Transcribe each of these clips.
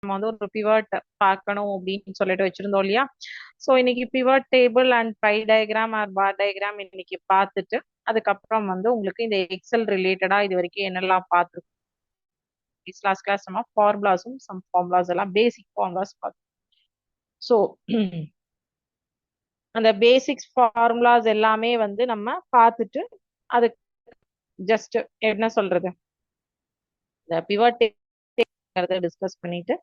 நம்ம வந்து ஒரு பிவட் பார்க்கணும் அப்படின்னு சொல்லிட்டு வச்சிருந்தோம் இல்லையா? ஸோ இன்னைக்கு pivot table and pie diagram or bar diagram இன்னைக்கு பார்த்துட்டு அதுக்கப்புறம் வந்து உங்களுக்கு இந்த எக்ஸல் ரிலேட்டடா இது வரைக்கும் என்னெல்லாம் பார்த்துருக்கோம். லாஸ்ட் கிளாஸ் நம்ம ஃபார்முலாஸும் சம் ஃபார்முலாஸ் எல்லாம் பேசிக் ஃபார்முலாஸ் பார்த்தோம். ஸோ அந்த பேசிக்ஸ் ஃபார்முலாஸ் எல்லாமே வந்து நம்ம பார்த்துட்டு அது ஜஸ்ட் என்ன சொல்றது, இந்த பிவட் டிஸ்கஸ் பண்ணிட்டு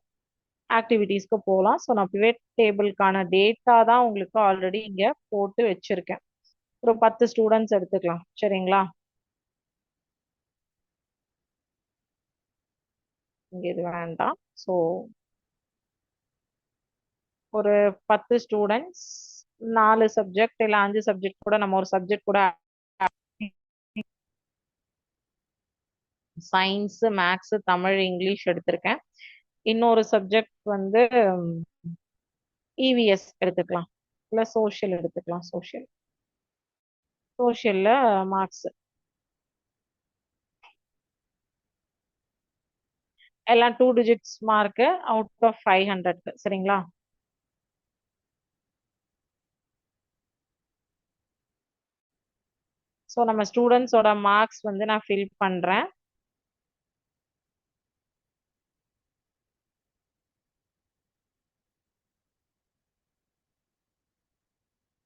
ஆக்டிவிட்டீஸ்க்கு போகலாம். ஸோ நான் பிவட் டேபிளுக்கான டேட்டா தான் உங்களுக்கு ஆல்ரெடி இங்க போட்டு வச்சிருக்கேன். ஒரு 10 ஸ்டூடெண்ட்ஸ் எடுத்துக்கலாம், சரிங்களா? இங்க இது வேண்டாம். ஸோ ஒரு 10 ஸ்டூடெண்ட்ஸ், 4 சப்ஜெக்ட் இல்ல 5 சப்ஜெக்ட் கூட, நம்ம ஒரு சப்ஜெக்ட் கூட சயின்ஸ், மேக்ஸ், தமிழ், இங்கிலீஷ் எடுத்திருக்கேன். இன்னொரு சப்ஜெக்ட் வந்து இவிஎஸ் எடுத்துக்கலாம், இல்ல சோஷியல் எடுத்துக்கலாம். சோஷியல்ல மார்க்ஸ் எல்லாம் 2 டிஜிட்ஸ் மார்க் அவுட் ஆஃப் 500, சரிங்களா? ஸோ நம்ம ஸ்டூடெண்ட்ஸோட மார்க்ஸ் வந்து நான் ஃபில் பண்றேன்.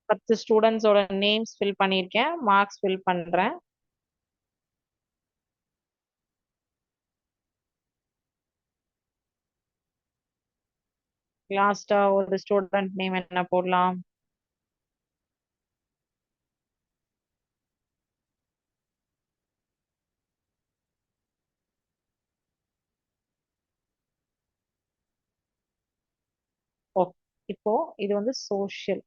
பத்து ஸ்டூடெண்ட்ஸோட நேம்ஸ் ஃபில் பண்ணியிருக்கேன், மார்க்ஸ் ஃபில் பண்றேன். லாஸ்டா ஒரு ஸ்டூடெண்ட் நேம் என்ன போடலாம்? ஓகே, இப்போ இது வந்து சோஷியல்,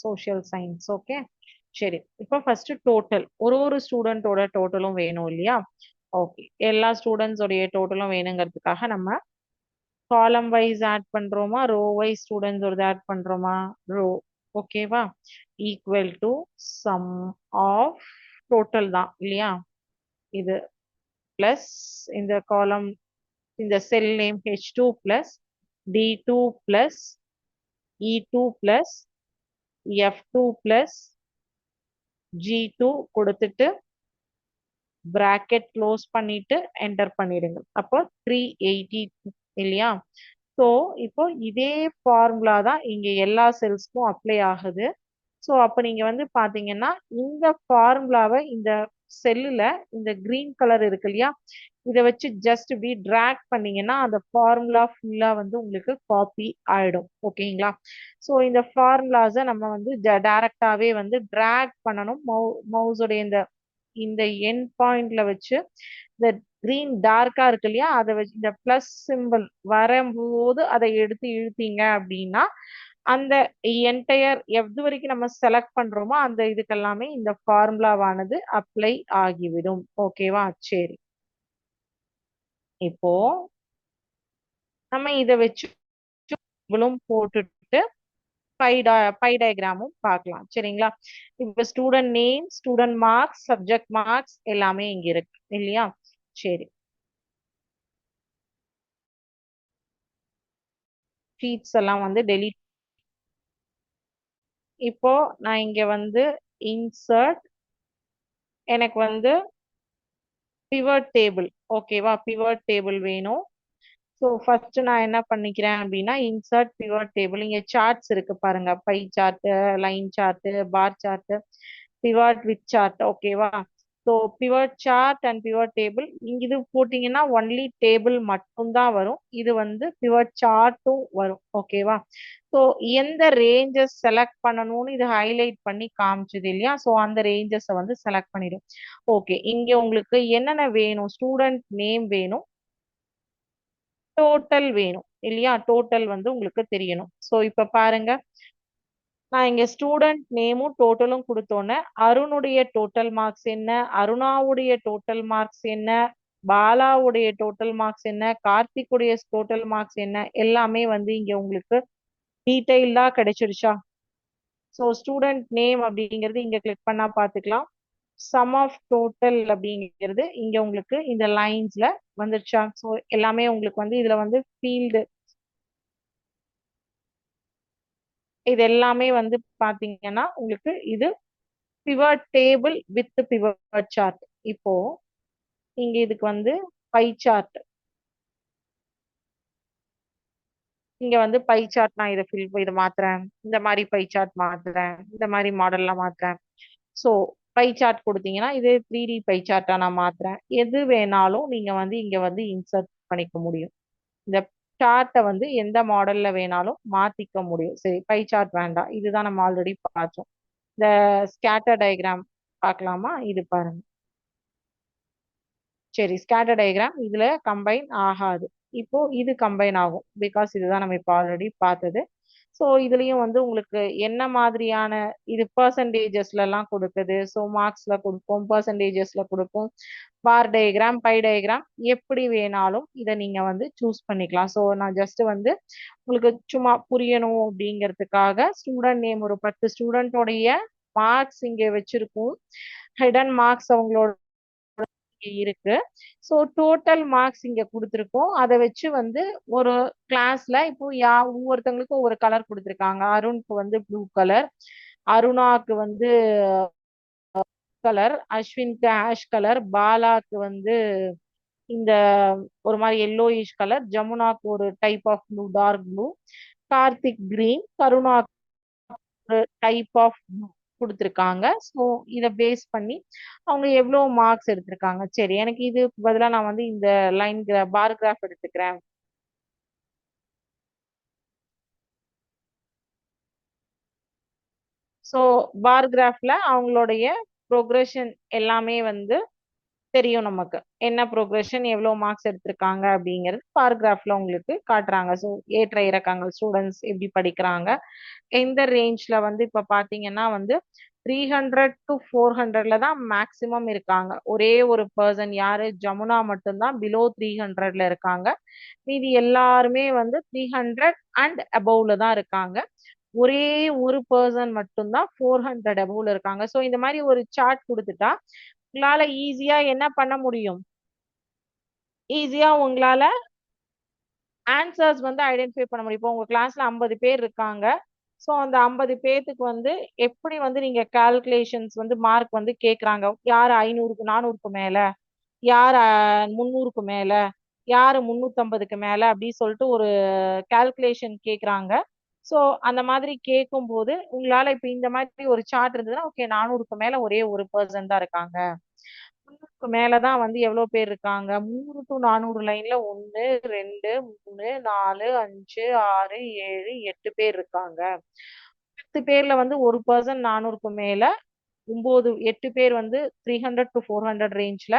சோஷியல் சயின்ஸ். ஓகே, சரி. இப்போ ஃபர்ஸ்ட் டோட்டல், ஒரு ஸ்டூடெண்டோட டோட்டலும் வேணும் இல்லையா? ஓகே, எல்லா ஸ்டூடெண்ட்ஸோடைய டோட்டலும் வேணுங்கிறதுக்காக நம்ம காலம் வைஸ் ஆட் பண்றோமா, ரோ வைஸ் ஸ்டூடெண்ட்ஸ் ஒரு ஆட் பண்றோமா? ரோ. ஓகேவா? Equal to sum of total தான் இல்லையா? இது பிளஸ் இந்த காலம், இந்த cell name H2 plus D2 plus E2 plus F2 plus G2 கொடுத்துட்டு பிராக்கெட் க்ளோஸ் பண்ணிட்டு என்டர் பண்ணிடுங்க. அப்போ 380 இல்லையா? ஸோ இப்போ இதே ஃபார்முலா தான் இங்க எல்லா செல்ஸ்க்கும் அப்ளை ஆகுது. ஸோ அப்போ நீங்க வந்து பாத்தீங்கன்னா இந்த ஃபார்முலாவை இந்த செல்லுல இந்த கிரீன் கலர் இருக்கு இல்லையா, இதை வச்சு ஜஸ்ட் இப்படி டிராக் பண்ணீங்கன்னா அந்த ஃபார்முலா ஃபுல்லா வந்து உங்களுக்கு காப்பி ஆயிடும். ஓகேங்களா? ஸோ இந்த ஃபார்முலாஸை நம்ம வந்து டைரக்டாவே வந்து டிராக் பண்ணணும். மவுஸோடைய இந்த இந்த என் பாயிண்ட்ல வச்சு இந்த கிரீன் டார்க்கா இருக்கு இல்லையா, அதை வச்சு இந்த பிளஸ் சிம்பிள் வரும்போது அதை எடுத்து இழுத்தீங்க அப்படின்னா அந்த என்டையர் எது வரைக்கும் நம்ம செலக்ட் பண்றோமோ அந்த இதுக்கெல்லாமே இந்த ஃபார்முலாவானது அப்ளை ஆகிவிடும். ஓகேவா? சரி, இப்போ நம்ம இதை வச்சு இவ்வளவும் போட்டுட்டு பை டயக்ராமும் பார்க்கலாம், சரிங்களா? இப்ப student name, student marks, subject marks எல்லாமே இங்க இருக்கு இல்லையா? சரி, ஷீட்ஸ் எல்லாம் வந்து டெலீட். இப்போ நான் இங்க வந்து இன்சர்ட், எனக்கு வந்து பிவட் டேபிள். ஓகேவா? பிவட் டேபிள் வேணும். ஸோ ஃபர்ஸ்ட் நான் என்ன பண்ணிக்கிறேன் அப்படின்னா இன்சர்ட் பிவட் டேபிள். இங்க சார்ட்ஸ் இருக்கு பாருங்க, pie chart, line chart, bar chart, pivot with chart. ஓகேவா? So pivot chart and pivot table இங்க இது போட்டீங்கன்னா ஒன்லி டேபிள் மட்டும்தான் வரும். இது வந்து பிவட் சார்ட்டும் வரும். ஓகேவா? ஸோ எந்த ரேஞ்சஸ் செலக்ட் பண்ணணும்னு இது ஹைலைட் பண்ணி காமிச்சது இல்லையா? ஸோ அந்த ரேஞ்சஸை வந்து செலக்ட் பண்ணிடும். ஓகே, இங்க உங்களுக்கு என்னென்ன வேணும்? ஸ்டூடெண்ட் நேம் வேணும், டோட்டல் வேணும் இல்லையா? டோட்டல் வந்து உங்களுக்கு தெரியணும். ஸோ இப்ப பாருங்க, நான் இங்க ஸ்டூடெண்ட் நேமும் டோட்டலும் கொடுத்தோன்னே அருணுடைய டோட்டல் மார்க்ஸ் என்ன, அருணாவுடைய டோட்டல் மார்க்ஸ் என்ன, பாலாவுடைய டோட்டல் மார்க்ஸ் என்ன, கார்த்திக்குடைய டோட்டல் மார்க்ஸ் என்ன, எல்லாமே வந்து இங்க உங்களுக்கு டீடைல்டா கிடைச்சிருச்சா? ஸோ ஸ்டூடெண்ட் நேம் அப்படிங்கிறது இங்க கிளிக் பண்ணா பாத்துக்கலாம். சம் ஆஃப் டோட்டல் அப்படிங்கிறது இங்க உங்களுக்கு இந்த லைன்ஸ்ல வந்துருச்சா? ஸோ எல்லாமே உங்களுக்கு வந்து இதுல வந்து ஃபீல்டு இது எல்லாமே வந்து பாத்தீங்கன்னா உங்களுக்கு இது pivot table with pivot chart. இப்போ இங்க இதுக்கு வந்து பை சார்ட், இங்க வந்து பை சார்ட் நான் இதை இதை மாத்துறேன், இந்த மாதிரி பை சார்ட் மாத்துறேன், இந்த மாதிரி மாடல்ல மாத்துறேன். ஸோ பை சார்ட் கொடுத்தீங்கன்னா இது 3D பை சார்ட்டா நான் மாத்துறேன். எது வேணாலும் நீங்க வந்து இங்க வந்து இன்சர்ட் பண்ணிக்க முடியும். இந்த சார்ட்டை வந்து எந்த மாடல்ல வேணாலும் மாத்திக்க முடியும். சரி, பை சார்ட் வேண்டாம், இதுதான் நம்ம ஆல்ரெடி பார்த்தோம். இந்த ஸ்கேட்டர் டயக்ராம் பார்க்கலாமா? இது பாருங்க. சரி, ஸ்கேட்டர் டயக்ராம் இதுல கம்பைன் ஆகாது. இப்போ இது கம்பைன் ஆகும், பிகாஸ் இதுதான் நம்ம இப்போ ஆல்ரெடி பார்த்தது. ஸோ இதுலயும் வந்து உங்களுக்கு என்ன மாதிரியான இது பர்சன்டேஜஸ்ல எல்லாம் கொடுக்குது. ஸோ மார்க்ஸ்ல கொடுக்கும், பர்சன்டேஜஸ்ல கொடுக்கும், பார் டயக்ராம், பை டயக்ராம், எப்படி வேணாலும் இதை நீங்க வந்து சூஸ் பண்ணிக்கலாம். ஸோ நான் ஜஸ்ட் வந்து உங்களுக்கு சும்மா புரியணும் அப்படிங்கிறதுக்காக ஸ்டூடெண்ட் நேம் ஒரு 10 ஸ்டூடெண்டோடைய மார்க்ஸ் இங்க வச்சிருக்கோம். ஹிடன் மார்க்ஸ் அவங்களோட இருக்கு. ஸோ டோட்டல் மார்க்ஸ் இங்க கொடுத்துருக்கோம். அதை வச்சு வந்து ஒரு கிளாஸ்ல இப்போ ஒவ்வொருத்தவங்களுக்கும் ஒரு கலர் கொடுத்துருக்காங்க. அருணுக்கு வந்து ப்ளூ கலர், அருணாக்கு வந்து கலர், அஸ்வின்க்கு ஆஷ் கலர், பாலாக்கு வந்து இந்த ஒரு மாதிரி எல்லோயிஷ் கலர், ஜமுனாக்கு ஒரு type of blue dark blue, Karthik green, கருணாக்கு ஒரு டைப் ஆஃப் ப்ளூ கொடுத்துருக்காங்க. ஸோ இதை பேஸ் பண்ணி அவங்க எவ்வளோ மார்க்ஸ் எடுத்திருக்காங்க. சரி, எனக்கு இது பதிலாக நான் வந்து இந்த லைன் பார் கிராஃப் எடுத்துக்கிறேன். ஸோ பார் கிராஃப்ல அவங்களுடைய ப்ரோக்ரஷன் எல்லாமே வந்து தெரியும் நமக்கு. என்ன ப்ரோக்ரஷன், எவ்வளோ மார்க்ஸ் எடுத்திருக்காங்க அப்படிங்கிறது பாராகிராஃப்ல உங்களுக்கு காட்டுறாங்க. ஸோ ஏற்ற இறக்கங்கள், ஸ்டூடெண்ட்ஸ் எப்படி படிக்கிறாங்க, எந்த ரேஞ்ச்ல வந்து இப்ப பாத்தீங்கன்னா வந்து 300 to 400 தான் மேக்சிமம் இருக்காங்க. ஒரே ஒரு பர்சன் யாரு, ஜமுனா மட்டும்தான் பிலோ 300 இருக்காங்க. மீதி எல்லாருமே வந்து 300 and above தான் இருக்காங்க. ஒரே ஒரு பர்சன் மட்டும்தான் 400 above இருக்காங்க. ஸோ இந்த மாதிரி ஒரு சார்ட் கொடுத்துட்டா உங்களால ஈஸியா என்ன பண்ண முடியும்? ஈஸியா உங்களால ஆன்சர்ஸ் வந்து ஐடென்டிஃபை பண்ண முடியும். இப்போ உங்க கிளாஸ்ல 50 பேர் இருக்காங்க. ஸோ அந்த 50 பேர்த்துக்கு வந்து எப்படி வந்து நீங்க கால்குலேஷன்ஸ் வந்து மார்க் வந்து கேட்குறாங்க, யார் 500க்கு 400க்கு மேல, யார் 300க்கு மேல, யார் 350க்கு மேல அப்படி சொல்லிட்டு ஒரு கால்குலேஷன் கேட்குறாங்க. ஸோ அந்த மாதிரி கேட்கும்போது உங்களால இப்போ இந்த மாதிரி ஒரு சார்ட் இருந்ததுன்னா, ஓகே 400க்கு மேல ஒரே ஒரு பர்சன் தான் இருக்காங்க, 300க்கு மேலதான் வந்து எவ்வளவு பேர் இருக்காங்க, 300 to 400 லைன்ல 1 2 3 4 5 6 7 8 பேர் இருக்காங்க. 10 பேர்ல வந்து ஒரு பர்சன் 400க்கு மேல, 8 பேர் வந்து 300 to 400 ரேஞ்ச்ல,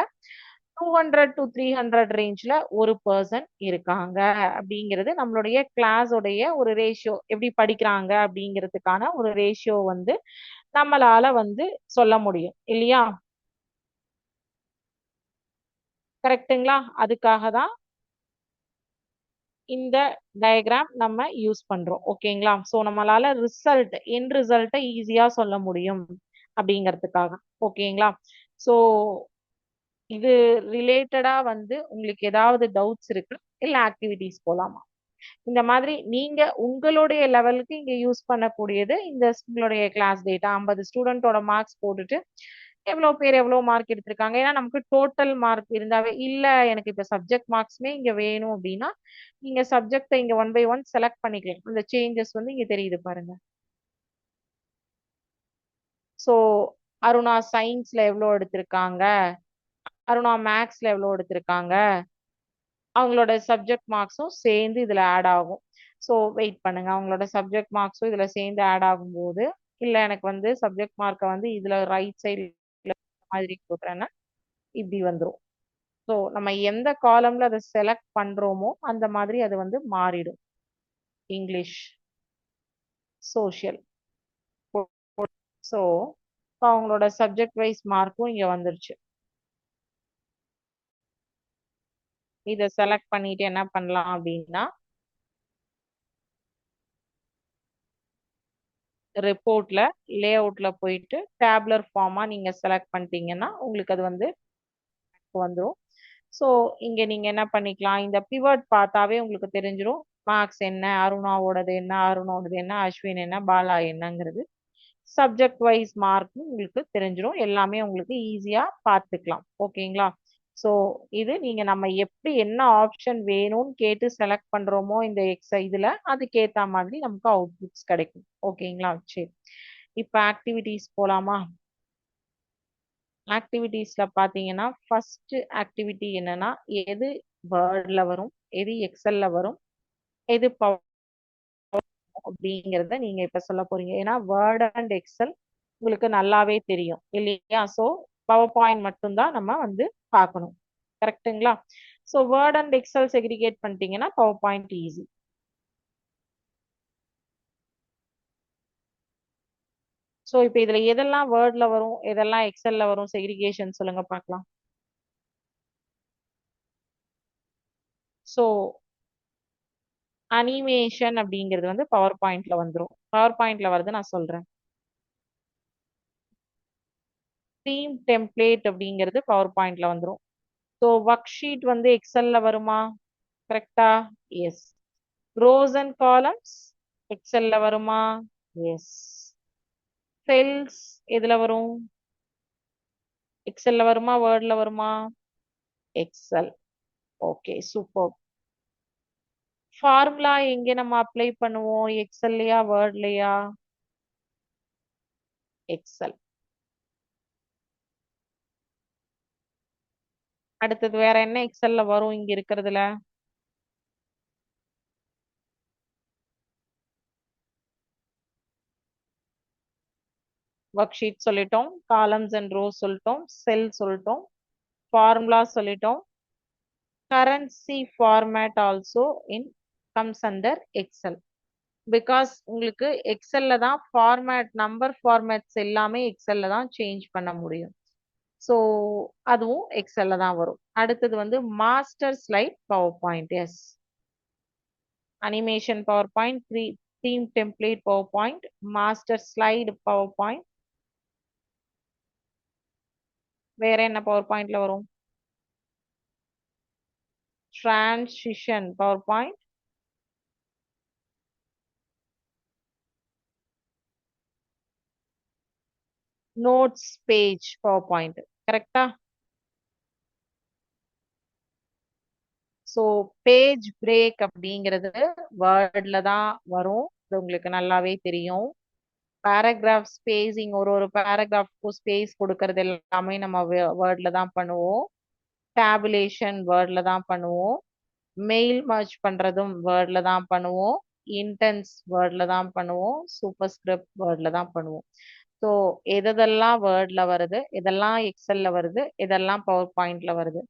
200 to 300 ரேஞ்ச்ல ஒரு பர்சன் இருக்காங்க. அப்படிங்கிறது நம்மளுடைய கிளாஸோடைய ஒரு ரேஷியோ, எப்படி படிக்கிறாங்க அப்படிங்கிறதுக்கான ஒரு ரேஷியோ வந்து நம்மளால வந்து சொல்ல முடியும் இல்லையா? கரெக்ட்டுங்களா? அதுக்காக தான் இந்த டயக்ராம் நம்ம யூஸ் பண்றோம். ஓகேங்களா? சோ நம்மளால எண்ட் ரிசல்ட்டை ஈஸியா சொல்ல முடியும் அப்படிங்கிறதுக்காக. ஓகேங்களா? சோ இது ரிலேட்டடா வந்து உங்களுக்கு ஏதாவது டவுட்ஸ் இருக்கு, இல்ல ஆக்டிவிட்டிஸ் போலாமா? இந்த மாதிரி நீங்க உங்களுடைய லெவலுக்கு இங்க யூஸ் பண்ணக்கூடியது இந்த உங்களுடைய கிளாஸ் டேட்டா 50 ஸ்டூடெண்டோட மார்க்ஸ் போட்டுட்டு எவ்வளவு பேர் எவ்வளவு மார்க் எடுத்திருக்காங்க. ஏன்னா நமக்கு டோட்டல் மார்க் இருந்தாவே இல்ல, எனக்கு இப்ப சப்ஜெக்ட் மார்க்ஸ்மே இங்க வேணும் அப்படின்னா நீங்க சப்ஜெக்ட இங்க 1 by 1 செலக்ட் பண்ணிக்கலாம். இந்த சேஞ்சஸ் வந்து இங்க தெரியுது பாருங்க. சோ அருணா சயின்ஸ்ல எவ்வளவு எடுத்திருக்காங்க, அருணா மேக்ஸ்ல எவ்வளவு எடுத்திருக்காங்க, அவங்களோட சப்ஜெக்ட் மார்க்ஸும் சேர்ந்து இதுல ஆட் ஆகும். ஸோ வெயிட் பண்ணுங்க, அவங்களோட சப்ஜெக்ட் மார்க்ஸும் இதுல சேர்ந்து ஆட் ஆகும்போது, இல்ல எனக்கு வந்து சப்ஜெக்ட் மார்க்கை வந்து இதுல ரைட் சைடு மாதிரி கொடுக்குறேன்னா இப்படி வந்துரும். ஸோ நம்ம எந்த காலம்ல அதை செலக்ட் பண்றோமோ அந்த மாதிரி அது வந்து மாறிடும். English, social. ஸோ அவங்களோட சப்ஜெக்ட் வைஸ் மார்க்கும் இங்க வந்துருச்சு. இதை செலக்ட் பண்ணிட்டு என்ன பண்ணலாம் அப்படின்னா, ரிப்போர்ட்ல லே அவுட்ல போயிட்டு டேப்லர் ஃபார்மா நீங்க செலக்ட் பண்ணிட்டீங்கன்னா உங்களுக்கு அது வந்து வந்துடும். ஸோ இங்க நீங்க என்ன பண்ணிக்கலாம், இந்த பிவட் பார்த்தாவே உங்களுக்கு தெரிஞ்சிடும் மார்க்ஸ் என்ன, அருணாவோடது என்ன, அருணோடது என்ன, அஸ்வின் என்ன, பாலா என்னங்கிறது. சப்ஜெக்ட் வைஸ் மார்க் உங்களுக்கு தெரிஞ்சிடும். எல்லாமே உங்களுக்கு ஈஸியா பார்த்துக்கலாம். ஓகேங்களா? ஸோ இது நீங்க நம்ம எப்படி என்ன ஆப்ஷன் வேணும்னு கேட்டு செலக்ட் பண்றோமோ இந்த இதுல அதுக்கேத்த மாதிரி நமக்கு அவுட்புட்ஸ் கிடைக்கும். ஓகேங்களா? சரி. இப்ப ஆக்டிவிட்டிஸ் போலாமா? ஆக்டிவிட்டீஸ்ல பாத்தீங்கன்னா ஃபர்ஸ்ட் ஆக்டிவிட்டி என்னன்னா, எது வேர்ட்ல வரும், எது எக்ஸல்ல வரும், எது பவர் அப்படிங்கிறத நீங்க இப்ப சொல்ல போறீங்க. ஏன்னா வேர்ட் அண்ட் எக்ஸல் உங்களுக்கு நல்லாவே தெரியும் இல்லையா? ஸோ பவர் பாயிண்ட் மட்டும்தான் நம்ம வந்து பார்க்கணும். கரெக்ட்டுங்களா? So Word and Excel segregate பண்ணிட்டீங்கன்னா பவர் பாயிண்ட் ஈஸி. ஸோ இப்போ இதுல எதெல்லாம் வேர்ட்ல வரும், எதெல்லாம் எக்ஸல்ல வரும் செக்ரிகேஷன் சொல்லுங்க பார்க்கலாம். ஸோ அனிமேஷன் அப்படிங்கிறது வந்து பவர் பாயிண்ட்ல வந்துரும். பவர் பாயிண்ட்ல வருது நான் சொல்றேன். தீம் டெம்ப்ளேட் அப்படிங்கிறது பவர் பாயிண்ட்ல வந்துரும். ஸோ ஒர்க் ஷீட் வந்து எக்ஸல்ல வருமா? கரெக்டா? எஸ். ரோஸ் அண்ட் காலம்ஸ் எக்ஸல்ல வருமா? எஸ். செல்ஸ் எதுல வரும்? எக்ஸல்ல வருமா, வேர்ட்ல வருமா? எக்ஸல். Okay, super. ஃபார்முலா எங்க நம்ம அப்ளை பண்ணுவோம், எக்ஸல்லையா வேர்ட்லையா? எக்ஸல். அடுத்தது வேற என்ன எக்ஸல்ல வரும் இங்க இருக்கிறதுல? ஒர்க் ஷீட் சொல்லிட்டோம், காலம்ஸ் அண்ட் ரோஸ் சொல்லிட்டோம், செல் சொல்லிட்டோம், ஃபார்முலா சொல்லிட்டோம். Currency format also in comes under Excel. Because உங்களுக்கு எக்ஸல்ல தான் ஃபார்மேட், நம்பர் ஃபார்மேட்ஸ் எல்லாமே எக்ஸல்ல தான் சேஞ்ச் பண்ண முடியும். ஸோ அதுவும் எக்ஸல்ல தான் வரும். அடுத்தது வந்து master slide PowerPoint. Yes. Animation PowerPoint, theme template PowerPoint, master slide PowerPoint. வேற என்ன பவர் பாயிண்ட்ல வரும்? Transition PowerPoint, notes page PowerPoint. கரெக்டா? ஸோ பேஜ் பிரேக் அப்படிங்கிறது வேர்ட்ல தான் வரும். இது உங்களுக்கு நல்லாவே தெரியும். பேராகிராஃப் ஸ்பேசிங், ஒரு ஒரு பேராகிராஃப்க்கும் ஸ்பேஸ் கொடுக்கறது எல்லாமே நம்ம வேர்ட்ல தான் பண்ணுவோம். டேபுலேஷன் வேர்ட்ல தான் பண்ணுவோம். மெயில் மர்ஜ் பண்றதும் வேர்ட்ல தான் பண்ணுவோம். இன்டென்ஸ் வேர்ட்ல தான் பண்ணுவோம். சூப்பர் ஸ்கிரிப்ட் வேர்ட்ல தான் பண்ணுவோம். ஸோ எதெல்லாம் வேர்ட்ல வருது, எதெல்லாம் எக்ஸல்ல வருது, எதெல்லாம் பவர் பாயிண்ட்ல வருது,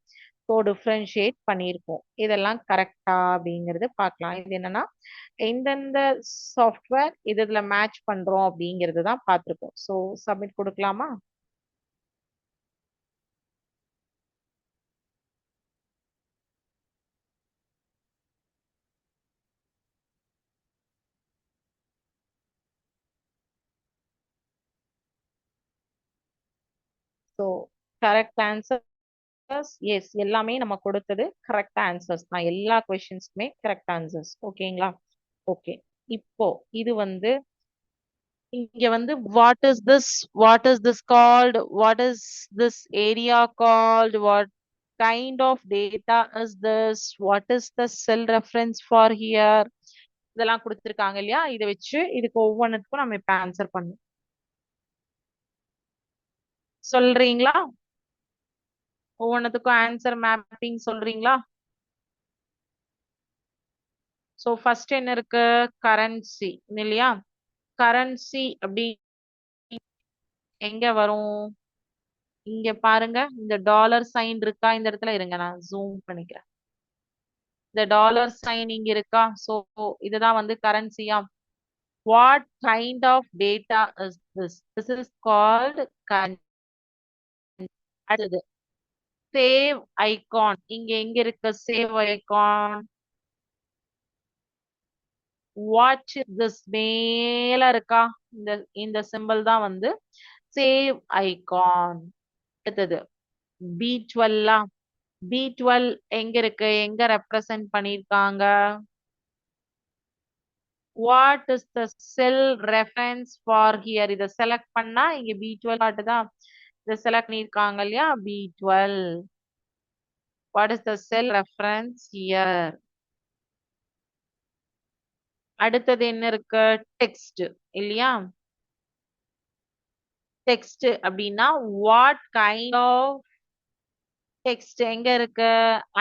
ஸோ டிஃப்ரென்ஷியேட் பண்ணியிருக்கோம். இதெல்லாம் கரெக்டா அப்படிங்கிறது பார்க்கலாம். இது என்னன்னா எந்தெந்த சாஃப்ட்வேர் இதுல மேட்ச் பண்றோம் அப்படிங்கிறது தான் பார்த்துருக்கோம். ஸோ சப்மிட் கொடுக்கலாமா? So correct answer. எஸ், எல்லாமே நம்ம கொடுத்தது கரெக்ட் ஆன்சர்ஸ் தான். எல்லா கொஸ்டின்ஸ்க்குமே கரெக்ட் ஆன்சர்ஸ். ஓகேங்களா? ஓகே. இப்போ இது வந்து இங்க வந்து what is this called, what is this area called, what kind of data is this, what is the cell reference for here, இதெல்லாம் கொடுத்துருக்காங்க இல்லையா? இதை வச்சு இதுக்கு ஒவ்வொன்றுக்கும் நம்ம இப்ப ஆன்சர் பண்ணணும். சொல்றீங்களா? ஒவ்வொன்றுத்துக்கும் ஆன்சர் மேப்பிங் சொல்றீங்களா? ஸோ ஃபர்ஸ்ட் என்ன இருக்கு? கரன்சி இல்லையா? கரன்சி அப்படி எங்க வரும்? இங்க பாருங்க, இந்த டாலர் சைன் இருக்கா இந்த இடத்துல? இருங்க நான் ஜூம் பண்ணிக்கிறேன். இந்த டாலர் சைன் இங்க இருக்கா? சோ இதுதான் வந்து கரன்சியா? What kind of data is this? This is called currency. அடுத்தது சேவ் ஐகான். இங்க எங்க இருக்கு சேவ் ஐகான்? வாட்ச் திஸ் மேல இருக்கா இந்த இந்த சிம்பிள் தான் வந்து சேவ் ஐகான். அடுத்தது B12 B12 எங்க இருக்கு, எங்க ரெப்ரசன்ட் பண்ணிருக்காங்க? What is the cell reference for here? இதை செலக்ட் பண்ணா இங்க B12 காட்டுதான். இதை செலக்ட் பண்ணிருக்காங்க இல்லையா, B12. What is the cell reference here? அடுத்தது என்ன இருக்கு? டெக்ஸ்ட் இல்லையா? டெக்ஸ்ட் அப்படின்னா வாட் கைண்ட் ஆஃப் டெக்ஸ்ட் எங்க இருக்கு?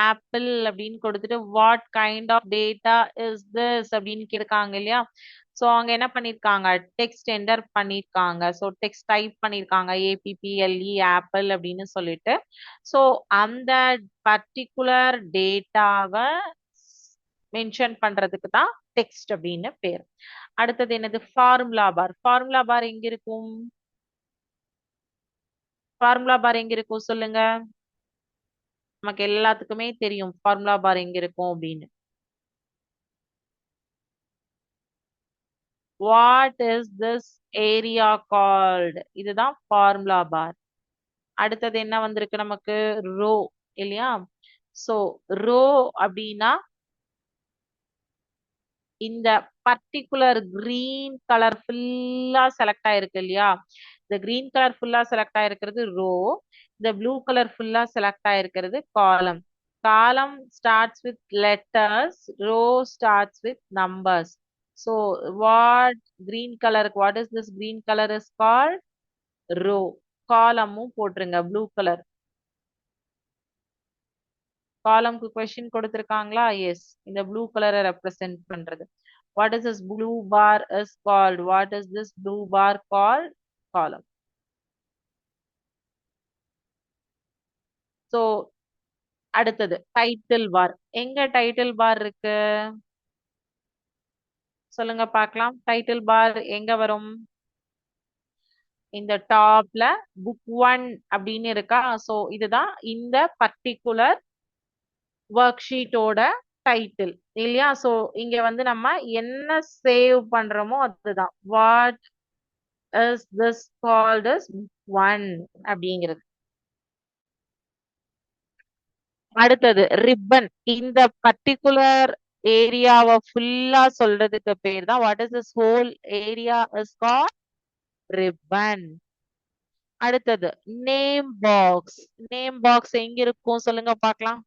ஆப்பிள் அப்படின்னு கொடுத்துட்டு what kind of data is this அப்படின்னு கேட்காங்க இல்லையா? சோ அவங்க என்ன பண்ணிருக்காங்க? டெக்ஸ்ட் என்டர் பண்ணிருக்காங்க. சோ டெக்ஸ்ட் டைப் பண்ணிருக்காங்க APPLE ஆப்பிள் அப்படின்னு சொல்லிட்டு. சோ அந்த பர்டிகுலர் டேட்டாவை மென்ஷன் பண்றதுக்கு தான் டெக்ஸ்ட் அப்படின்னு பேர். அடுத்தது என்னது? ஃபார்முலா பார். ஃபார்முலா பார் எங்க இருக்கும்? ஃபார்முலா பார் எங்க இருக்கும் சொல்லுங்க. நமக்கு எல்லாத்துக்குமே தெரியும் ஃபார்முலா பார் எங்க இருக்கும் அப்படின்னு. What is this area called? இதுதான் ஃபார்முலா பார். அடுத்தது என்ன வந்திருக்கு நமக்கு? ரோ இல்லையா? சோ ரோ அப்படின்னா இந்த பர்டிகுலர் கிரீன் கலர் ஃபுல்லா செலக்ட் ஆயிருக்கு இல்லையா? இந்த கிரீன் கலர் ஃபுல்லா செலக்ட் ஆயிருக்கிறது ரோ. இந்த ப்ளூ கலர் ஃபுல்லா செலக்ட் ஆயிருக்கிறது column. Column starts with letters, row starts with numbers. So what green கலருக்கு what is this green colour is called row. காலமும் போட்டுருங்க ப்ளூ கலர். காலம்க்கு கொஸ்டின் கொடுத்திருக்காங்களா? எஸ், இந்த ப்ளூ கலரை ரெப்ரசென்ட் பண்றது. What is this blue bar is called? What is this blue bar called? காலம். So அடுத்தது டைட்டில் பார். எங்க டைட்டில் பார் இருக்கு சொல்லுங்க பார்க்கலாம். டைட்டில் பார் எங்க வரும்? இந்த டாப்ல புக் 1 அப்படின்னு இருக்கா? சோ இதுதான் இந்த பர்டிகுலர் ஒர்க் ஷீட்டோட டைட்டில் இல்லையா? சோ இங்க வந்து நம்ம என்ன சேவ் பண்றோமோ அதுதான். What is this called as book 1 அப்படிங்கிறது. அடுத்தது ரிப்பன். இந்த பர்டிகுலர் ஏரியாவை ஃபுல்லா சொல்றதுக்கு பேர் தான் what is this whole area is called ribbon. அடுத்தது நேம் பாக்ஸ். நேம் பாக்ஸ் எங்க இருக்கும் சொல்லுங்க பார்க்கலாம்.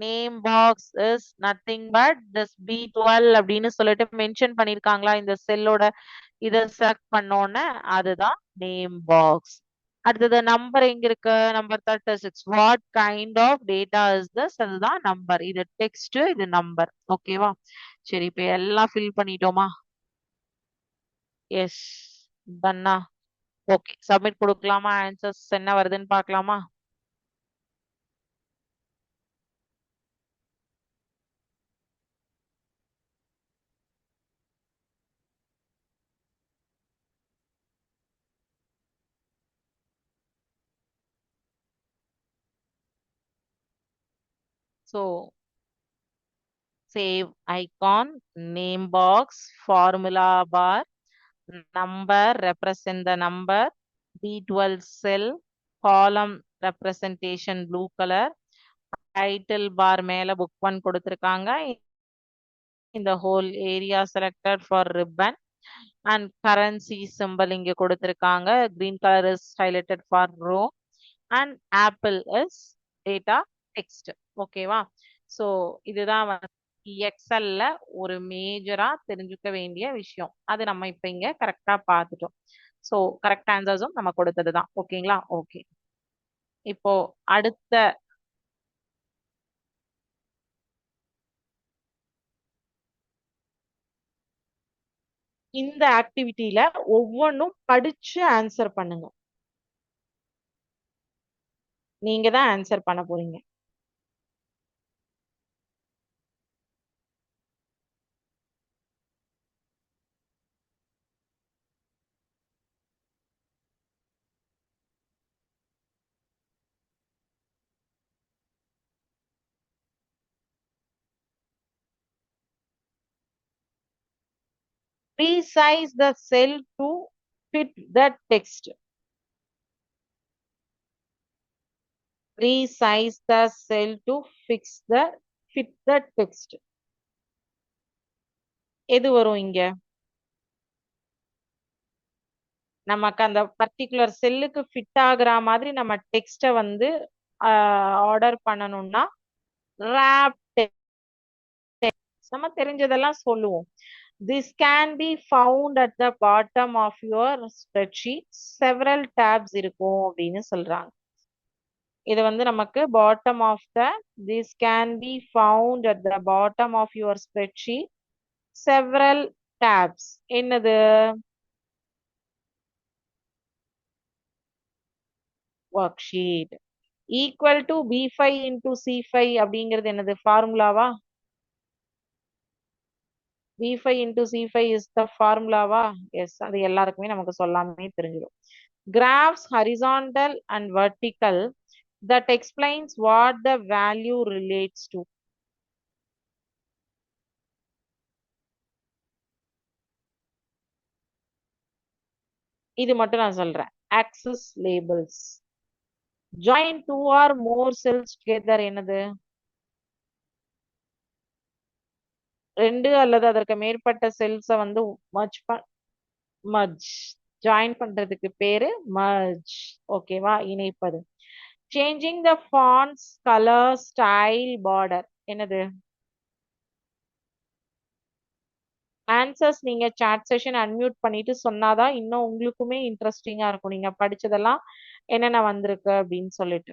Name box is nothing but this B12 அப்படின்னு சொல்லிட்டு மென்ஷன் பண்ணிருக்காங்களா இந்த செல்லோட? இதை செலக்ட் பண்ணோன்னே அதுதான் நேம் பாக்ஸ். அடுத்தது நம்பர் எங்க இருக்கு? Number 36. What kind of data is this? அதுதான் நம்பர். இது டெக்ஸ்ட், இது நம்பர். ஓகேவா? சரி, இப்ப எல்லாம் ஃபில் பண்ணிட்டோமா? எஸ், டன்னா. ஓகே, சப்மிட் கொடுக்கலாமா? ஆன்சர்ஸ் என்ன வருதுன்னு பார்க்கலாமா? So save icon, name box, formula bar, number represent the number, B12 cell, column representation blue color, title bar மேல book 1 கொடுத்திருக்காங்க. இந்த whole area selected for ribbon and currency symbol இங்க கொடுத்திருக்காங்க. Green color is highlighted for row and apple is data text. ஓகேவா? So இதுதான் எக்ஸல்ல ஒரு மேஜரா தெரிஞ்சுக்க வேண்டிய விஷயம். அது நம்ம இப்ப இங்க கரெக்டா பார்த்துட்டோம். சோ கரெக்ட் ஆன்சர்ஸும் நம்ம கொடுத்ததுதான். ஓகேங்களா? ஓகே. இப்போ அடுத்த இந்த ஆக்டிவிட்டியில ஒவ்வொன்றும் படிச்சு ஆன்சர் பண்ணுங்க. நீங்க தான் ஆன்சர் பண்ண போறீங்க. resize the cell to fit the text. Resize the cell to fit the text. எது வரும் இங்க? நமக்கு அந்த பர்டிகுலர் செல்லுக்கு ஃபிட் ஆகுற மாதிரி நம்ம டெக்ஸ்ட வந்து ஆர்டர் பண்ணணும்னா wrap text. நம்ம தெரிஞ்சதெல்லாம் சொல்லுவோம். This can be found at the bottom of your spreadsheet. Several tabs இருக்கும் அப்படின்னு சொல்றாங்க. இது வந்து நமக்கு bottom of the this can be found at the bottom of your spreadsheet. Several tabs. என்னது? Worksheet. Equal to B5 into C5 அப்படிங்கிறது என்னது? ஃபார்முலாவா? B5 into C5 is the formula. Yes, அது எல்லாருக்குமே நமக்கு சொல்லாமே தெரிஞ்சிடும். Graphs horizontal and vertical that explains what the value relates to. இது மட்டும் நான் சொல்றேன். Axis labels. Join two or more cells together என்னது? ரெண்டு அல்லது அதற்கு மேற்பட்ட செல்ஸை வந்து merge ஜாயின் பண்றதுக்கு பேரு merge. ஓகேவா? இணைப்பது. Changing the fonts, color, style, border என்னது? ஆன்சர்ஸ் நீங்க சாட் செஷன் அன்மியூட் பண்ணிட்டு சொன்னாதான் இன்னும் உங்களுக்குமே இன்ட்ரெஸ்டிங்கா இருக்கும். நீங்க படிச்சதெல்லாம் என்னென்ன வந்திருக்கு அப்படின்னு சொல்லிட்டு.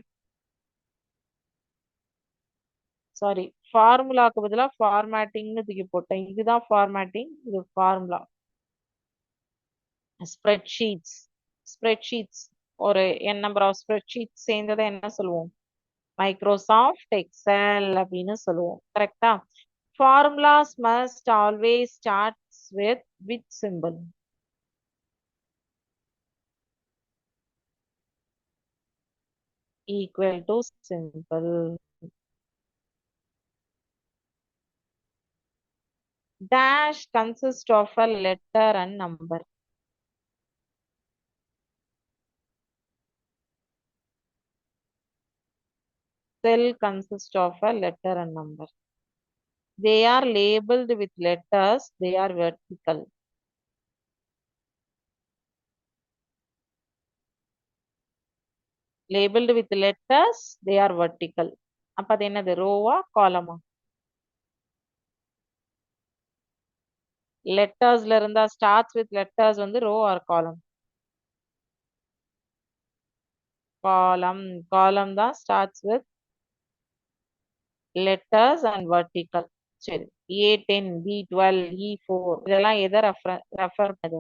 சாரி, ஃபார்முலாக்கு பதிலா ஃபார்மேட்டிங்னு தூக்கி போட்டேன். இதுதான் ஃபார்மேட்டிங், இது ஃபார்முலா. ஸ்ப்ரெட்ஷீட்ஸ். ஸ்ப்ரெட்ஷீட்ஸ் ஒரு என் நம்பர் ஆஃப் ஸ்ப்ரெட்ஷீட்ஸ் சேர்ந்ததை என்ன சொல்லுவோம்? மைக்ரோசாஃப்ட் எக்ஸல் அப்படின்னு சொல்லுவோம். கரெக்டா? Formulas must always starts with which symbol? Equal to symbol. Dash consists of a letter and number. Cell consists of a letter and number. They are labeled with letters. They are vertical. Labeled with letters. They are vertical. அப்ப அது என்னது? ரோவா காலமா? லெட்டர்ஸ்ல இருந்தா starts with letters வந்து row R காலம்? காலம். காலம் தான் starts with letters and vertical. சரி, A10, B12, E4 இதெல்லாம் எதை ரெஃபர் பண்ணுது?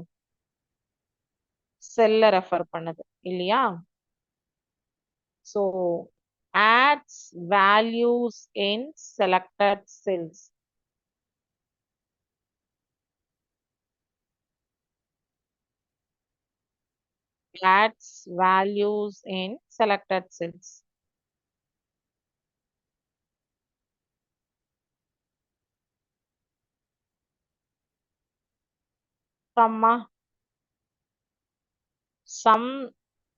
செல்ல ரெஃபர் பண்ணுது இல்லையா? So adds values in selected cells. Adds values in selected cells. Sum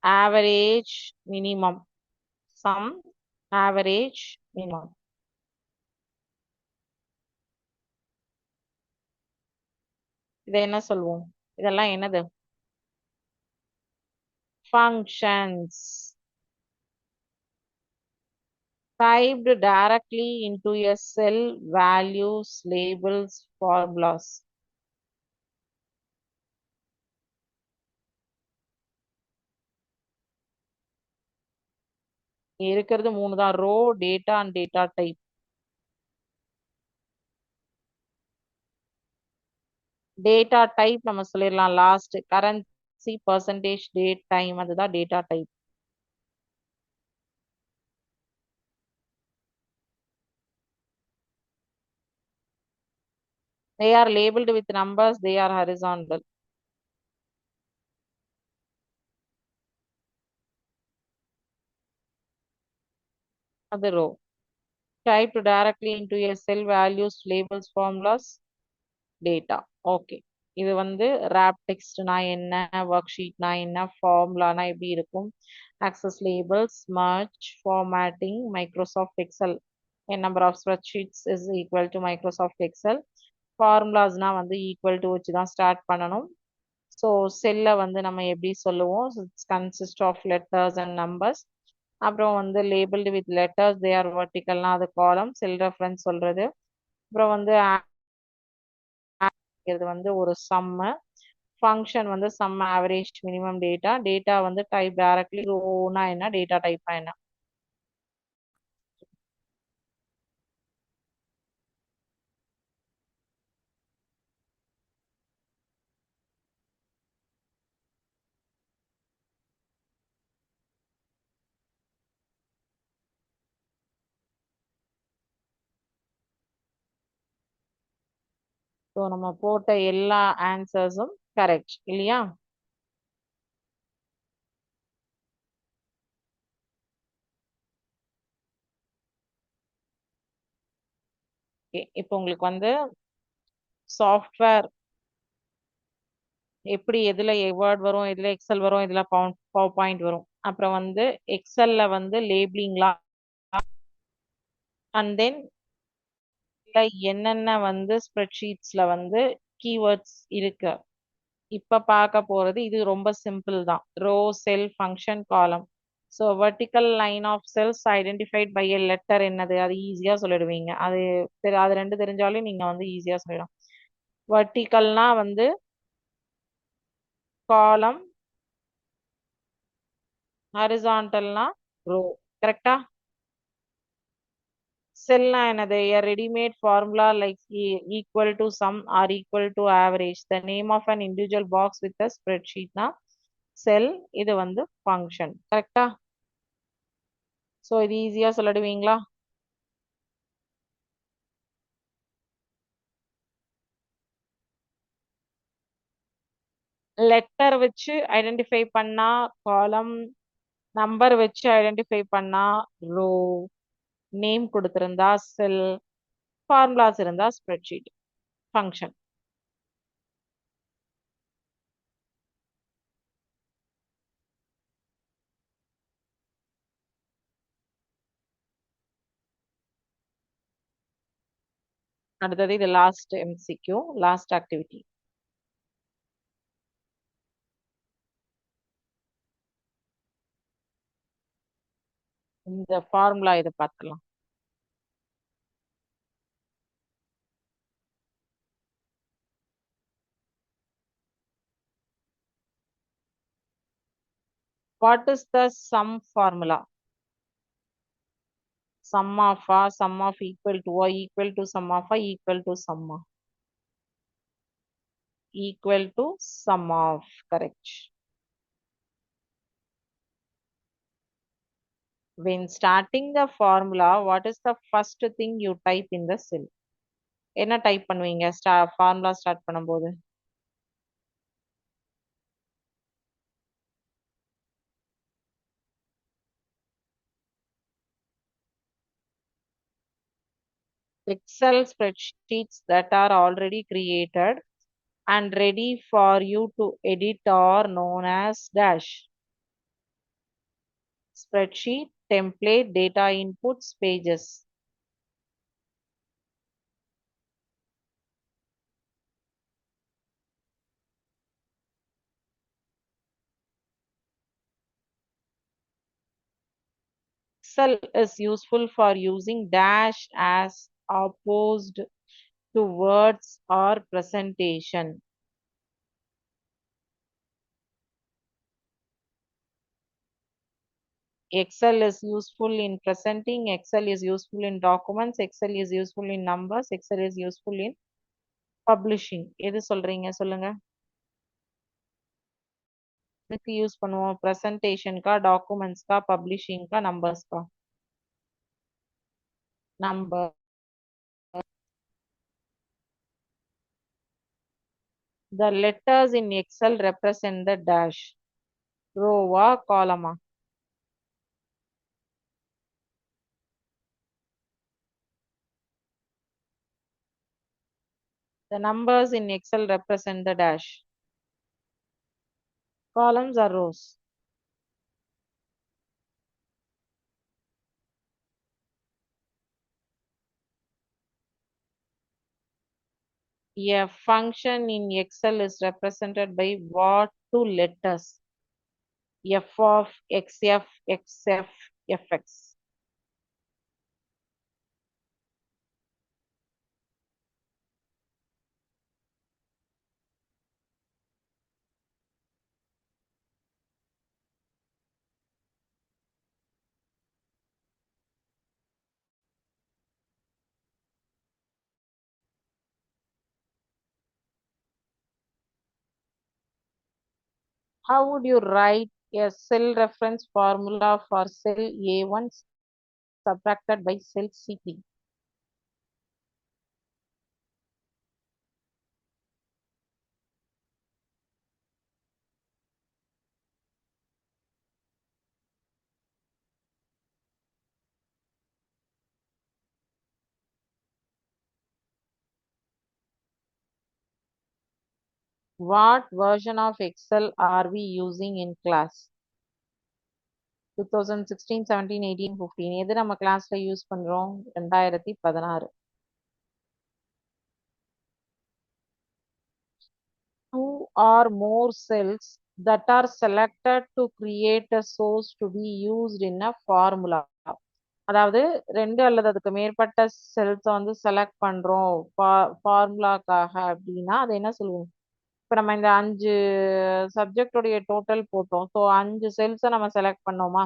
average minimum. Sum average minimum. இதை என்ன சொல்லுவோம்? இதெல்லாம் என்னது? Functions. Typed directly into a cell, values, labels, formulas. இருக்கிறது மூணு தான், row, data and data type. Data type நம்ம சொல்லிடலாம் last. Currency, percentage, date, time, அதுதான் data type. They are labeled with numbers. They are horizontal. அது row. Typed directly into a cell, values, labels, formulas, data. Okay. இது வந்து wrap டெக்ஸ்ட்னா என்ன, work ஷீட்னா என்ன, ஃபார்முலானா எப்படி இருக்கும், access labels, merge, formatting, Microsoft Excel. A number of spreadsheets is equal to Microsoft Excel. ஃபார்முலாஸ்னா வந்து equal to வச்சு தான் ஸ்டார்ட் பண்ணணும். ஸோ செல்லை வந்து நம்ம எப்படி சொல்லுவோம், it's consist of letters and numbers. அப்புறம் வந்து labelled with letters, they are வெர்டிக்கல்னா அது காலம், செல் ரெஃபரன்ஸ் சொல்றது. அப்புறம் வந்து இது வந்து ஒரு சம்மு ஃபங்க்ஷன் வந்து some average minimum data, data வந்து டைப் டைரக்ட்லி ரோனா என்ன, டேட்டா டைப்னா என்ன. ஸோ நம்ம போட்ட எல்லா ஆன்சர்ஸும் கரெக்ட் இல்லையா? இப்போ உங்களுக்கு வந்து சாஃப்ட்வேர் எப்படி எதுல வேர்ட் வரும், எதுல எக்ஸல் வரும், எதுல பவர் பாயிண்ட் வரும், அப்புறம் வந்து எக்ஸல்ல வந்து லேபிளிங்லாம், அண்ட் தென் என்னென்ன வந்து ஸ்ப்ரெட்ஷீட்ஸ்ல வந்து கீவேர்ட்ஸ் இருக்கு. இப்ப பார்க்க போறது இது ரொம்ப சிம்பிள் தான். Row, cell, function, column. So vertical line of cells identified by a letter என்னது, அது ஈஸியா சொல்லிடுவீங்க. அது ரெண்டு தெரிஞ்சாலும் நீங்க வந்து ஈஸியா சொல்லிடலாம். வெர்டிக்கல்னா வந்து காலம், ஹரிசாண்டல்னா ரோ. கரெக்டா? செல்னா என்னது? A ready-made formula like equal to sum or equal to average. The name of an individual box with a spreadsheet னா செல். இது வந்து ஃபங்க்ஷன். கரெக்டா? ஸோ இது ஈஸியா சொல்லிடுவீங்களா? லெட்டர் வச்சு ஐடென்டிஃபை பண்ணா காலம், நம்பர் வச்சு ஐடென்டிஃபை பண்ணா ரோ, நேம் கொடுத்திருந்தா செல், ஃபார்முலாஸ் இருந்தா ஸ்ப்ரெட்ஷீட், ஃபங்க்ஷன். அடுத்தது இது லாஸ்ட் எம்சிக்யூ, லாஸ்ட் ஆக்டிவிட்டி. இந்த ஃபார்முலா இதை பார்த்துக்கலாம். What is the sum formula? Sum of a, sum of equal to a, equal to sum of a, equal to sum of. Equal to sum of, correct. When starting the formula, what is the first thing you type in the cell? என்ன type பண்ணுவீங்க formula start பண்ணும்போது? Excel spreadsheets that are already created and ready for you to edit are known as dash. Spreadsheet, template, data inputs, pages. Excel is useful for using dash as opposed to words or presentation. Excel is useful in presenting, Excel is useful in documents, Excel is useful in numbers, Excel is useful in publishing. எது சொல்றீங்க சொல்லுங்க? இதுக்கு use பண்ணுவோம் பிரசன்டேஷன்கா, டாக்குமெண்ட்ஸ்கா, பப்ளிஷிங்கா, நம்பர்ஸ்கா? Number. The letters in Excel represent the dash. ரோவா காலமா? The numbers in Excel represent the dash. Columns or rows? A function in Excel is represented by what two letters? F of XF, XF, FX. How would you write a cell reference formula for cell A1 subtracted by cell C3? What version of Excel are we using in class? 2016, 17, 18, 15. எது நம்ம கிளாஸ்ல use பண்றோம்? 2016. Two or more cells that are selected to create a source to be used in a formula. அதாவது ரெண்டு அல்லது அதுக்கு மேற்பட்ட cells வந்து செலக்ட் பண்றோம் ஃபார்முலாக்காக அப்படின்னா அது என்ன சொல்லுவோம்? இப்ப நம்ம இந்த 5 சப்ஜெக்டோடைய டோட்டல் போட்டோம். ஸோ 5 செல்ஸை நம்ம செலக்ட் பண்ணோமா?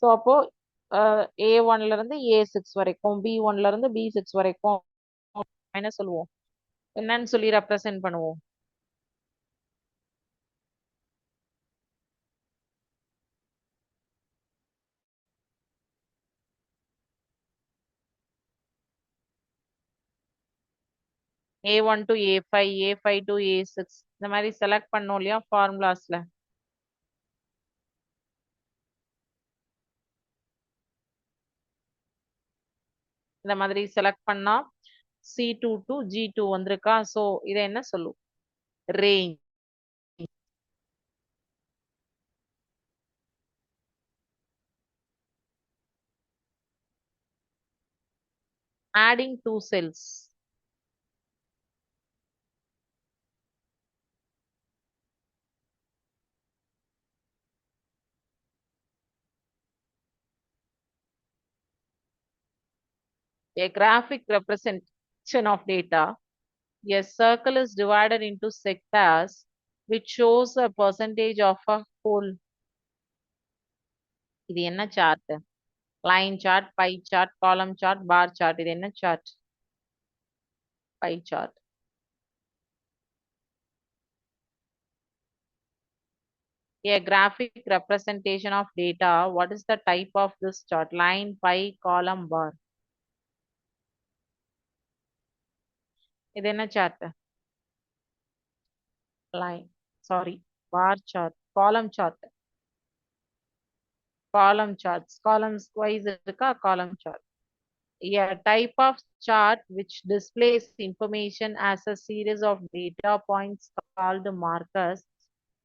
ஸோ அப்போ A1ல இருந்து A6 வரைக்கும், B1ல இருந்து B6 வரைக்கும் என்ன சொல்லுவோம்? என்னன்னு சொல்லி ரெப்ரசென்ட் பண்ணுவோம்? A1 to A5, A5 to A6 இந்த மாதிரி செலக்ட் பண்ணோம் இல்லையா ஃபார்முலாஸ்ல? இந்த மாதிரி செலக்ட் பண்ணா C2 to G2 வந்திருக்கா? ஸோ இதை என்ன சொல்லும்? Range. Adding two cells. A graphic representation of data. A circle is divided into sectors which shows a percentage of a whole. இது என்ன chart? Line chart, pie chart, column chart, bar chart. இது என்ன chart? Pie chart. A graphic representation of data. What is the type of this chart? Line, pie, column, bar. இது என்ன chart? Line, sorry, bar chart, column chart. Column charts. Columns wise இருக்கா? Column chart. A type of chart which displays information as a series of data points called markers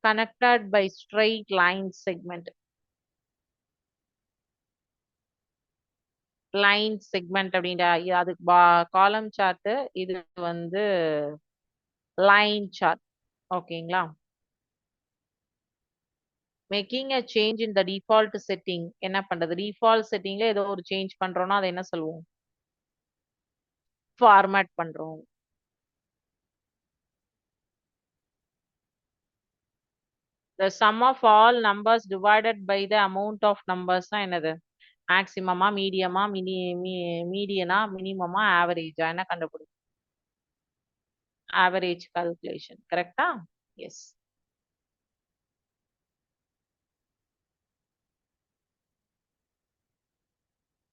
connected by straight line segment. Line segment அப்படின்ற அதுக்கு காலம் chart, இது வந்து line chart. ஓகேங்களா? Making a change in the default setting. என்ன பண்றது? Default செட்டிங்ல ஏதோ ஒரு சேஞ்ச் பண்றோம்னா அதை என்ன சொல்லுவோம்? ஃபார்மேட் பண்றோம். The sum of all numbers divided by the amount of numbers என்னது? மேக்ஸிமமா, மீடியமா, மீடியனா, மினிமமா, ஆவரேஜா? என்ன கண்டுபிடி? Average calculation. கரெக்டா? எஸ்.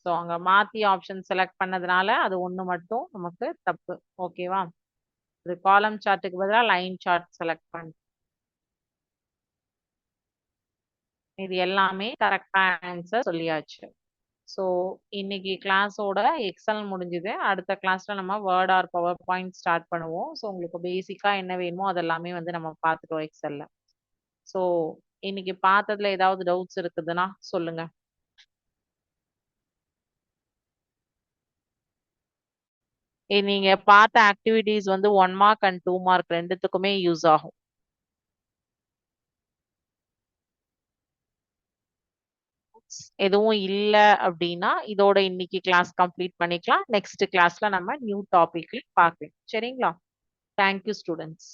ஸோ அங்க மாத்தி ஆப்ஷன் செலக்ட் பண்ணதுனால அது ஒண்ணு மட்டும் நமக்கு தப்பு. ஓகேவா? இது காலம் சார்ட்டுக்கு பதிலாக லைன் சார்ட் செலக்ட் பண்ணு. இது எல்லாமே கரெக்டா ஆன்சர் சொல்லியாச்சு. ஸோ இன்னைக்கு கிளாஸோட எக்ஸல் முடிஞ்சுது. அடுத்த கிளாஸ்ல நம்ம Word or PowerPoint start பண்ணுவோம். ஸோ உங்களுக்கு பேசிக்கா என்ன வேணுமோ அதெல்லாமே வந்து நம்ம பார்த்துட்டோம் எக்ஸல்ல. ஸோ இன்னைக்கு பார்த்ததுல ஏதாவது டவுட்ஸ் இருக்குதுன்னா சொல்லுங்க. நீங்க பார்த்த ஆக்டிவிட்டிஸ் வந்து 1 மார்க் அண்ட் 2 மார்க் ரெண்டுத்துக்குமே யூஸ் ஆகும். எதுவும் இல்ல அப்படின்னா இதோட இன்னைக்கு கிளாஸ் கம்ப்ளீட் பண்ணிக்கலாம். நெக்ஸ்ட் கிளாஸ்ல நம்ம நியூ டாபிக்ல பார்க்கலாம். சரிங்களா? Thank you students.